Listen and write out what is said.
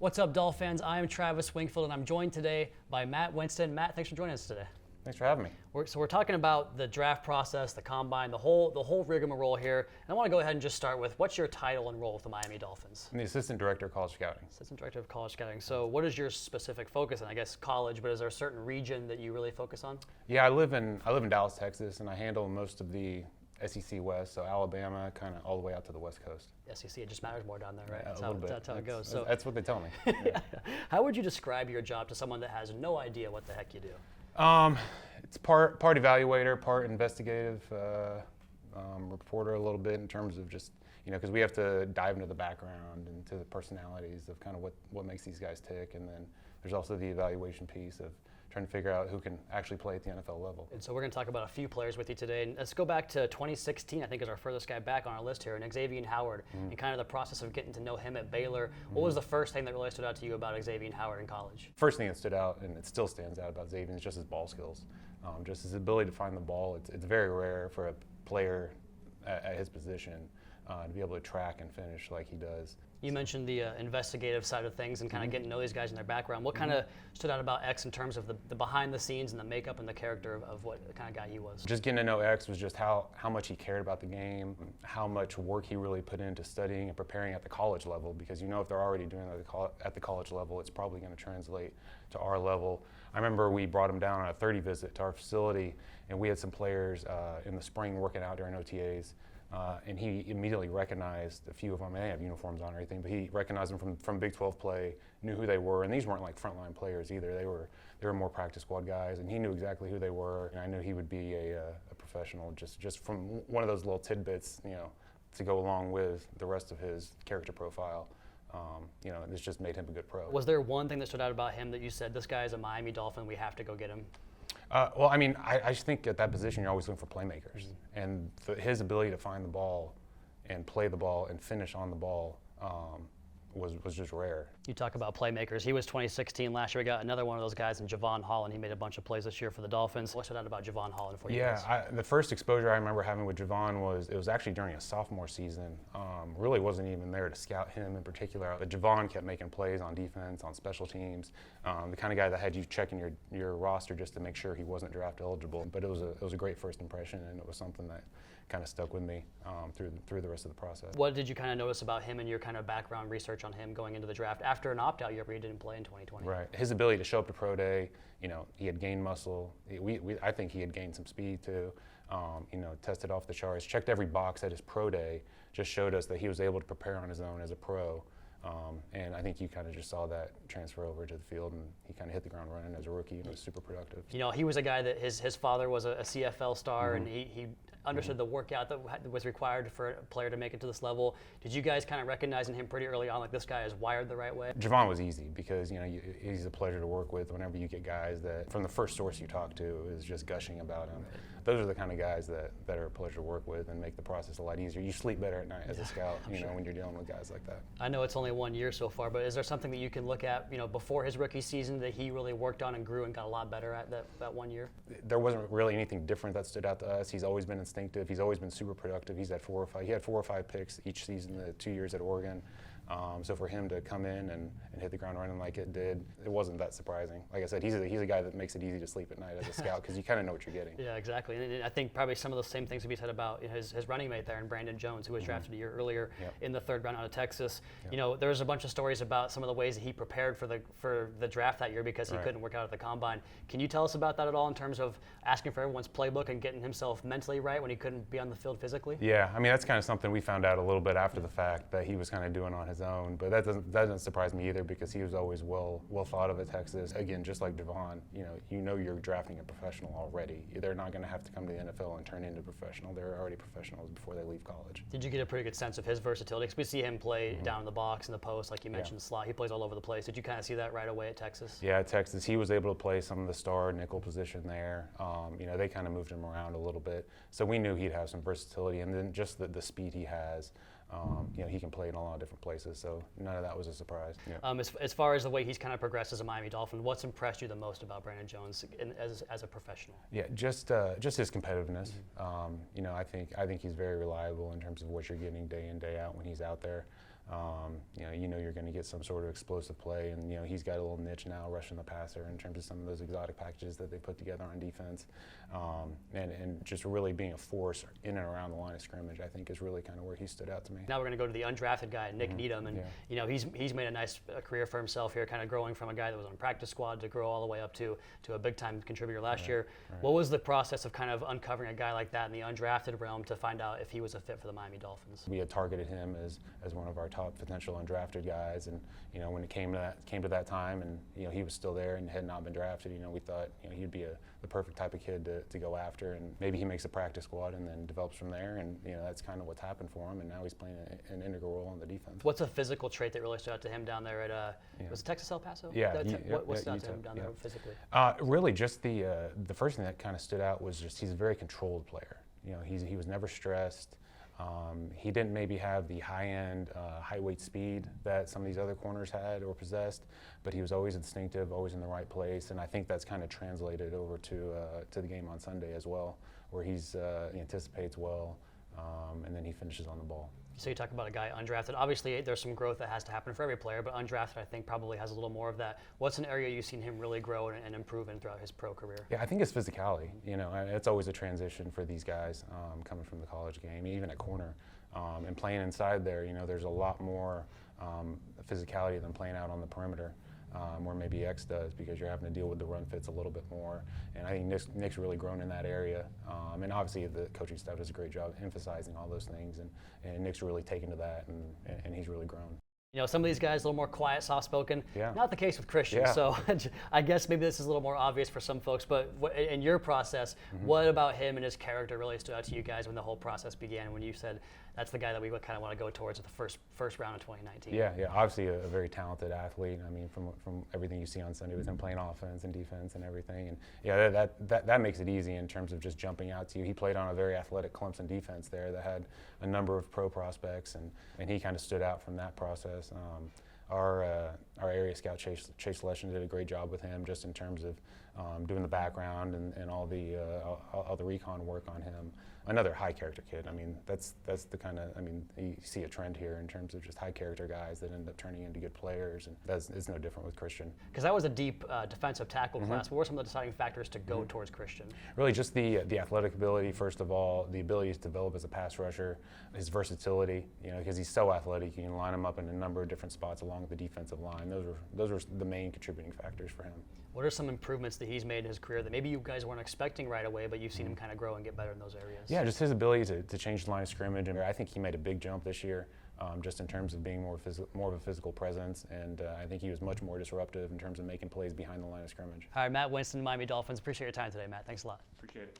What's up, Dolphins? I am Travis Wingfield, and I'm joined today by Matt Winston. Matt, thanks for joining us today. Thanks for having me. We're talking about the draft process, the combine, the whole rigmarole here. And I want to go ahead and just start with, what's your title and role with the Miami Dolphins? I'm the Assistant Director of College Scouting. Assistant Director of College Scouting. So what is your specific focus? And I guess college, but is there a certain region that you really focus on? Yeah, I live in Dallas, Texas, and I handle most of the SEC West, so Alabama, kind of all the way out to the West Coast. SEC, it just matters more down there, right? A little bit. That's how it goes. So that's what they tell me. Yeah. How would you describe your job to someone that has no idea what the heck you do? It's part evaluator, part investigative reporter a little bit in terms of just, because we have to dive into the background, into the personalities of kind of what makes these guys tick, and then there's also the evaluation piece of trying to figure out who can actually play at the NFL level. And so we're going to talk about a few players with you today. And let's go back to 2016, I think is our furthest guy back on our list here, and Xavien Howard, and kind of the process of getting to know him at Baylor. What was the first thing that really stood out to you about Xavien Howard in college? First thing that stood out, and it still stands out about Xavien, is just his ball skills. Just his ability to find the ball. It's very rare for a player at his position to be able to track and finish like he does. You mentioned the investigative side of things and kind of getting to know these guys and their background. What kind of stood out about X in terms of the behind the scenes and the makeup and the character of what kind of guy he was? Just getting to know X was just how much he cared about the game, how much work he really put into studying and preparing at the college level, because if they're already doing it at the college level, it's probably going to translate to our level. I remember we brought him down on a 30 visit to our facility, and we had some players in the spring working out during OTAs. And he immediately recognized a few of them. They didn't have uniforms on or anything, but he recognized them from Big 12 play, knew who they were, and these weren't like frontline players either. They were more practice squad guys, and he knew exactly who they were. And I knew he would be a professional just from one of those little tidbits, to go along with the rest of his character profile. This just made him a good pro. Was there one thing that stood out about him that you said, this guy is a Miami Dolphin, we have to go get him? I just think at that position you're always looking for playmakers, and his ability to find the ball and play the ball and finish on the ball was just rare. You talk about playmakers. He was 2016 last year. We got another one of those guys in Jevon Holland. He made a bunch of plays this year for the Dolphins. What stood out about Jevon Holland for you guys? The first exposure I remember having with Javon was actually during a sophomore season. Really wasn't even there to scout him in particular. But Javon kept making plays on defense, on special teams. The kind of guy that had you checking your roster just to make sure he wasn't draft eligible. But it was a great first impression, and it was something that kind of stuck with me through the rest of the process. What did you kind of notice about him and your kind of background research on him going into the draft after an opt-out year where he didn't play in 2020? Right. His ability to show up to pro day, he had gained muscle. I think he had gained some speed too. Tested off the charts, checked every box at his pro day, just showed us that he was able to prepare on his own as a pro. And I think you kind of just saw that transfer over to the field, and he kind of hit the ground running as a rookie and was super productive. He was a guy that his father was a CFL star, and he understood the workout that was required for a player to make it to this level. Did you guys kind of recognize in him pretty early on, like, this guy is wired the right way? Javon was easy because, he's a pleasure to work with whenever you get guys that, from the first source you talk to, is just gushing about him. Those are the kind of guys that are a pleasure to work with and make the process a lot easier. You sleep better at night as a scout, when you're dealing with guys like that. I know it's only 1 year so far, but is there something that you can look at, before his rookie season that he really worked on and grew and got a lot better at that 1 year? There wasn't really anything different that stood out to us. He's always been instinctive. He's always been super productive. He had 4 or 5 picks each season, the 2 years at Oregon. So for him to come in and hit the ground running like it did, it wasn't that surprising. Like I said, he's a guy that makes it easy to sleep at night as a scout because you kind of know what you're getting. Yeah, exactly. And I think probably some of those same things could be said about his running mate there, and Brandon Jones, who was drafted a year earlier in the 3rd round out of Texas. Yep. There was a bunch of stories about some of the ways that he prepared for the draft that year because he couldn't work out at the combine. Can you tell us about that at all in terms of asking for everyone's playbook and getting himself mentally right when he couldn't be on the field physically? Yeah, that's kind of something we found out a little bit after the fact that he was kind of doing on his own, but that doesn't surprise me either because he was always well thought of at Texas. Again, just like Javon, you're drafting a professional already. They're not going to have to come to the NFL and turn into a professional. They're already professionals before they leave college. Did you get a pretty good sense of his versatility? Because we see him play down in the box, in the post, like you mentioned, the slot. He plays all over the place. Did you kind of see that right away at Texas? Yeah, at Texas, he was able to play some of the star nickel position there. They kind of moved him around a little bit. So we knew he'd have some versatility, and then just the speed he has. He can play in a lot of different places, so none of that was a surprise. Yeah. As far as the way he's kind of progressed as a Miami Dolphin, what's impressed you the most about Brandon Jones as a professional? Yeah, just his competitiveness. I think he's very reliable in terms of what you're getting day in, day out when he's out there. you know you're going to get some sort of explosive play, and you know he's got a little niche now rushing the passer in terms of some of those exotic packages that they put together on defense, and just really being a force in and around the line of scrimmage, I think is really kind of where he stood out to me. Now we're going to go to the undrafted guy, Nik Needham, and you know he's made a nice career for himself here, kind of growing from a guy that was on a practice squad to grow all the way up to a big time contributor last year. Right. What was the process of kind of uncovering a guy like that in the undrafted realm to find out if he was a fit for the Miami Dolphins? We had targeted him as one of our top potential undrafted guys, and you know when it came to that time, and you know he was still there and had not been drafted, you know we thought you know he'd be the perfect type of kid to go after, and maybe he makes a practice squad and then develops from there, and you know that's kind of what's happened for him, and now he's playing an integral role on the defense. What's a physical trait that really stood out to him down there at was it Texas El Paso? Yeah. What stood out to him down there physically? Really, just the first thing that kind of stood out was just he's a very controlled player. You know, he was never stressed. He didn't maybe have the high-end, high-weight speed that some of these other corners had or possessed, but he was always instinctive, always in the right place, and I think that's kind of translated over to the game on Sunday as well, where he anticipates well, and then he finishes on the ball. So you talk about a guy undrafted. Obviously, there's some growth that has to happen for every player, but undrafted, I think, probably has a little more of that. What's an area you've seen him really grow and improve in throughout his pro career? Yeah, I think it's physicality. You know, it's always a transition for these guys coming from the college game, even at corner. And playing inside there, you know, there's a lot more physicality than playing out on the perimeter. Where maybe X does, because you're having to deal with the run fits a little bit more. And I think Nick's really grown in that area. And obviously the coaching staff does a great job emphasizing all those things. And Nick's really taken to that, and he's really grown. You know, some of these guys a little more quiet, soft-spoken. Yeah. Not the case with Christian. Yeah. So I guess maybe this is a little more obvious for some folks. But in your process, what about him and his character really stood out to you guys when the whole process began? When you said that's the guy that we would kind of want to go towards at the first round of 2019. Yeah. Obviously a very talented athlete. I mean, from everything you see on Sunday with him playing offense and defense and everything. And yeah, that makes it easy in terms of just jumping out to you. He played on a very athletic Clemson defense there that had a number of pro prospects, and he kind of stood out from that process. Our area scout Chase Leshin did a great job with him, just in terms of doing the background and all the recon work on him. Another high character kid. I mean, that's the kind of, I mean, you see a trend here in terms of just high character guys that end up turning into good players, and it's no different with Christian. Because that was a deep defensive tackle class. What were some of the deciding factors to go towards Christian? Really just the athletic ability, first of all, the ability to develop as a pass rusher, his versatility, you know, because he's so athletic, you can line him up in a number of different spots along the defensive line. Those were the main contributing factors for him. What are some improvements that he's made in his career that maybe you guys weren't expecting right away, but you've seen him kind of grow and get better in those areas? Yeah, just his ability to change the line of scrimmage. And I think he made a big jump this year, just in terms of being more of a physical presence. And I think he was much more disruptive in terms of making plays behind the line of scrimmage. All right, Matt Winston, Miami Dolphins. Appreciate your time today, Matt. Thanks a lot. Appreciate it.